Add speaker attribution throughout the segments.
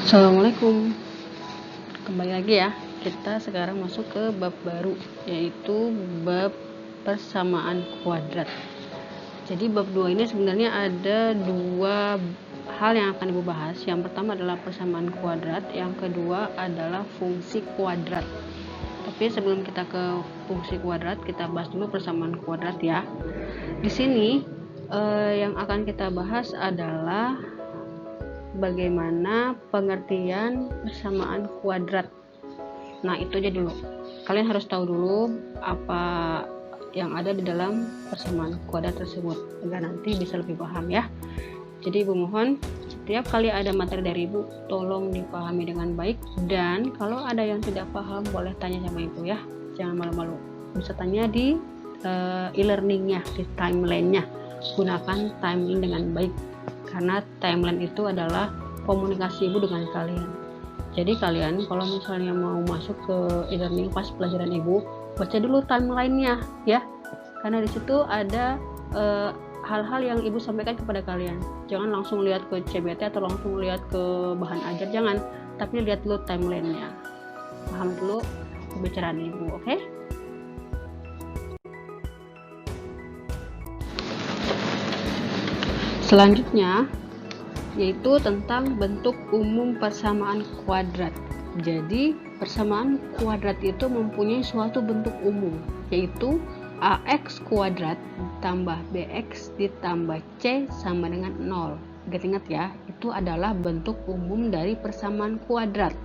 Speaker 1: Assalamualaikum, kembali lagi ya. Kita sekarang masuk ke bab baru, yaitu bab persamaan kuadrat. Jadi bab 2 ini sebenarnya ada dua hal yang akan Ibu bahas. Yang pertama adalah persamaan kuadrat, yang kedua adalah fungsi kuadrat. Tapi sebelum kita ke fungsi kuadrat, kita bahas dulu persamaan kuadrat ya. Di sini yang akan kita bahas adalah bagaimana pengertian persamaan kuadrat. Nah, itu aja dulu. Kalian harus tahu dulu apa yang ada di dalam persamaan kuadrat tersebut agar nanti bisa lebih paham ya. Jadi Ibu mohon setiap kali ada materi dari Ibu tolong dipahami dengan baik, dan kalau ada yang tidak paham boleh tanya sama Ibu ya. Jangan malu-malu. Bisa tanya di e-learningnya, di timeline-nya. Gunakan timeline dengan baik, karena timeline itu adalah komunikasi Ibu dengan kalian. Jadi kalian kalau misalnya mau masuk ke e-learning pas pelajaran Ibu, baca dulu timelinenya ya, karena di situ ada hal-hal yang Ibu sampaikan kepada kalian. Jangan langsung lihat ke CBT atau langsung lihat ke bahan ajar, jangan, tapi lihat dulu timelinenya. Paham dulu pembicaraan Ibu, oke? Selanjutnya yaitu tentang bentuk umum persamaan kuadrat. Jadi persamaan kuadrat itu mempunyai suatu bentuk umum, yaitu AX kuadrat ditambah BX ditambah C sama dengan 0. Ingat ya, itu adalah bentuk umum dari persamaan kuadrat.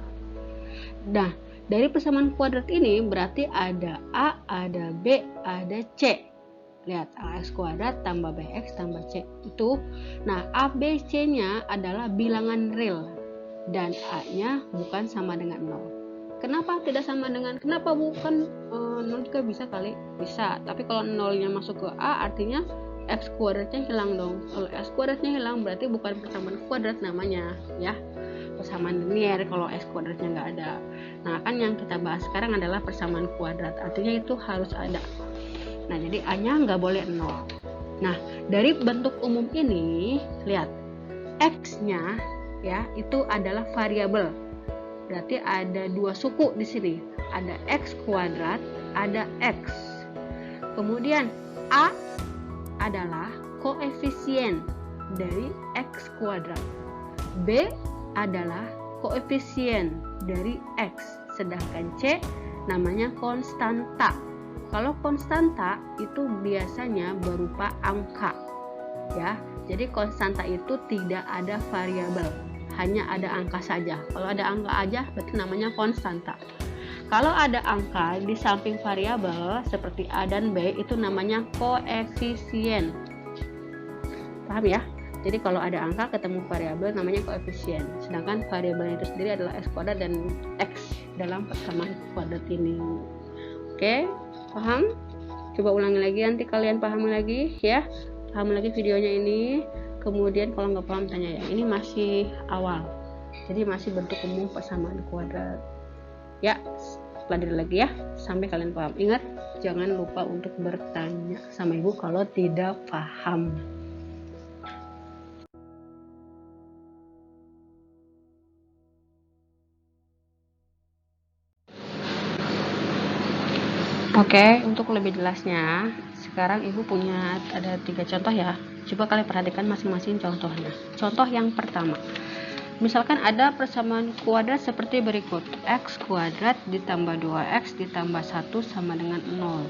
Speaker 1: Nah, dari persamaan kuadrat ini berarti ada A, ada B, ada C. Lihat, AX kuadrat tambah BX tambah C itu. Nah, A, B, C nya adalah bilangan real dan A nya bukan sama dengan 0. Kenapa tidak sama dengan, kenapa bukan 0 juga bisa kali? Bisa, tapi kalau 0 nya masuk ke A artinya X kuadratnya hilang dong. Kalau X kuadratnya hilang berarti bukan persamaan kuadrat namanya ya, persamaan linier kalau X kuadratnya nggak ada. Nah, kan yang kita bahas sekarang adalah persamaan kuadrat, artinya itu harus ada. Nah, jadi A-nya nggak boleh 0. Nah, dari bentuk umum ini, lihat, X-nya ya, itu adalah variabel. Berarti ada dua suku di sini. Ada X kuadrat, ada X. Kemudian, A adalah koefisien dari X kuadrat. B adalah koefisien dari X. Sedangkan C namanya konstanta. Kalau konstanta itu biasanya berupa angka ya. Jadi konstanta itu tidak ada variabel, hanya ada angka saja. Kalau ada angka aja berarti namanya konstanta. Kalau ada angka di samping variabel seperti A dan B itu namanya koefisien. Paham ya? Jadi kalau ada angka ketemu variabel namanya koefisien. Sedangkan variabelnya itu sendiri adalah X kuadrat dan X dalam persamaan kuadrat ini. Oke, paham? Coba ulangi lagi, nanti kalian pahami lagi ya. Pahami lagi videonya ini. Kemudian kalau nggak paham tanya ya. Ini masih awal, jadi masih bentuk umum persamaan kuadrat. Ya, pelajari lagi ya sampai kalian paham. Ingat, jangan lupa untuk bertanya sama Ibu kalau tidak paham. Oke, untuk lebih jelasnya, sekarang Ibu punya ada 3 contoh ya. Coba kalian perhatikan masing-masing contohnya. Contoh yang pertama, misalkan ada persamaan kuadrat seperti berikut. X kuadrat ditambah 2X ditambah 1 sama dengan 0.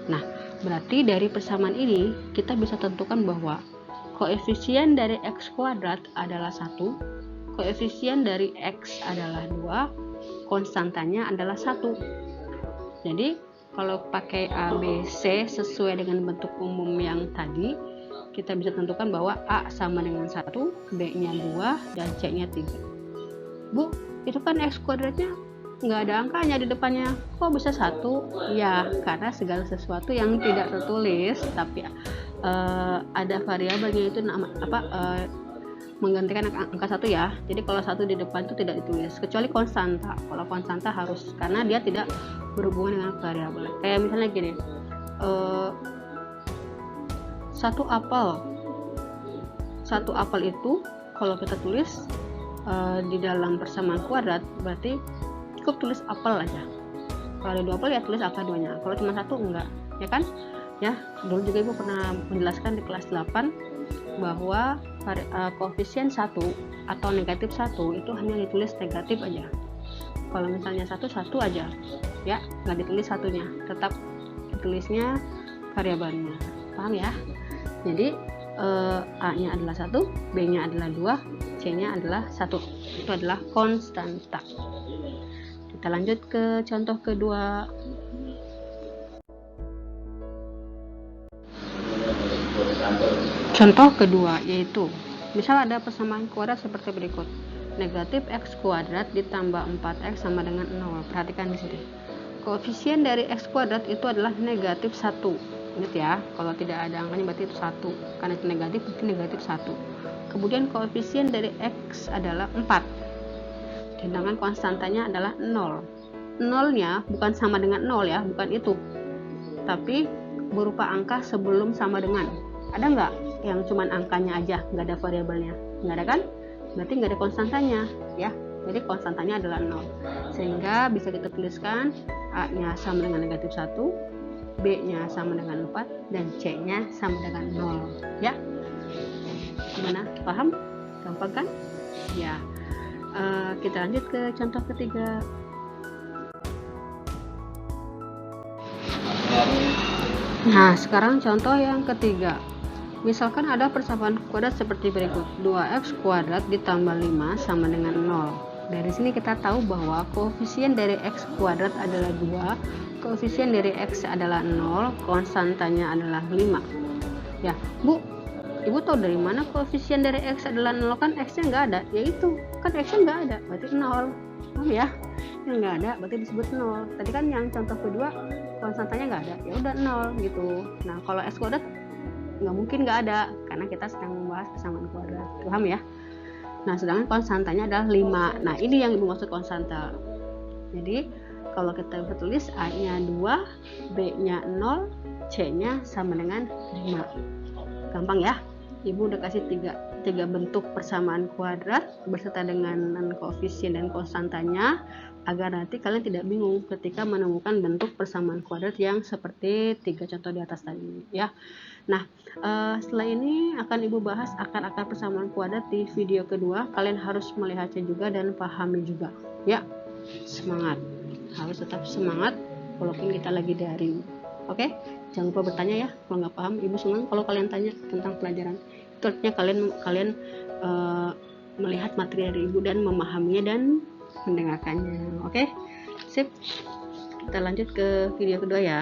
Speaker 1: Nah, berarti dari persamaan ini kita bisa tentukan bahwa koefisien dari X kuadrat adalah 1, koefisien dari X adalah 2, konstantanya adalah 1. Jadi kalau pakai A, B, C sesuai dengan bentuk umum yang tadi, kita bisa tentukan bahwa A sama dengan 1, B-nya 2, dan C-nya 3. Bu, itu kan X kuadratnya nggak ada angkanya di depannya. Kok bisa 1? Ya, karena segala sesuatu yang tidak tertulis, tapi ada variabelnya itu menggantikan angka 1 ya. Jadi kalau 1 di depan itu tidak ditulis, kecuali konstanta. Kalau konstanta harus, karena dia tidak berhubungan dengan variabel. Kayak misalnya gini, 1 apel itu kalau kita tulis di dalam persamaan kuadrat, berarti cukup tulis apel aja. Kalau ada 2 apel ya tulis angka 2-nya, kalau cuma 1 enggak, ya kan? Ya, dulu juga Ibu pernah menjelaskan di kelas 8 bahwa koefisien 1 atau negatif 1 itu hanya ditulis negatif aja. Kalau misalnya 1 aja, ya, nggak ditulis satunya, tetap ditulisnya variabelnya. Paham ya? Jadi A-nya adalah 1, B-nya adalah 2, C-nya adalah 1. Itu adalah konstanta. Kita lanjut ke contoh kedua. Contoh kedua yaitu, misal ada persamaan kuadrat seperti berikut. Negatif x kuadrat ditambah 4x sama dengan 0. Perhatikan di sini. Koefisien dari x kuadrat itu adalah negatif 1. Ingat ya, kalau tidak ada angkanya berarti itu 1. Karena itu negatif, berarti negatif 1. Kemudian koefisien dari x adalah 4. Sedangkan konstantanya adalah 0. 0-nya bukan sama dengan 0 ya, bukan itu. Tapi berupa angka sebelum sama dengan. Ada nggak yang cuman angkanya aja, nggak ada variabelnya? Nggak ada kan? Berarti nggak ada konstantanya ya. Jadi konstantanya adalah 0. Sehingga bisa kita tuliskan A-nya sama dengan negatif 1, B-nya sama dengan 4, dan C-nya sama dengan 0 ya. Gimana? Paham? Gampang kan? Ya. Kita lanjut ke contoh ketiga. Nah, sekarang contoh yang ketiga. Misalkan ada persamaan kuadrat seperti berikut. 2x kuadrat ditambah 5 sama dengan 0. Dari sini kita tahu bahwa koefisien dari x kuadrat adalah 2, koefisien dari x adalah 0, konstantanya adalah 5. Ya, Bu, Ibu tahu dari mana koefisien dari x adalah 0? Kan x-nya nggak ada. Ya itu, kan x-nya nggak ada, berarti 0. Paham ya? Yang nggak ada berarti disebut 0. Tadi kan yang contoh kedua konstantanya nggak ada, ya udah 0 gitu. Nah, kalau x kuadrat nggak mungkin nggak ada, karena kita sedang membahas persamaan kuadrat. Paham ya? Nah, sedangkan konstantanya adalah 5. Nah, ini yang Ibu maksud konstanta. Jadi, kalau kita tulis A-nya 2, B-nya 0, C-nya sama dengan 5. Gampang ya? Ibu udah kasih tiga bentuk persamaan kuadrat beserta dengan koefisien dan konstantanya, agar nanti kalian tidak bingung ketika menemukan bentuk persamaan kuadrat yang seperti 3 contoh di atas tadi ya. Nah, setelah ini akan Ibu bahas akar-akar persamaan kuadrat di video kedua. Kalian harus melihatnya juga dan pahami juga ya. Semangat, harus tetap semangat walaupun kita lagi daring. Oke, jangan lupa bertanya ya kalau nggak paham. Ibu senang kalau kalian tanya tentang pelajaran. Itu artinya kalian melihat materi dari Ibu dan memahaminya dan mendengarkannya. Oke, sip. Kita lanjut ke video kedua ya.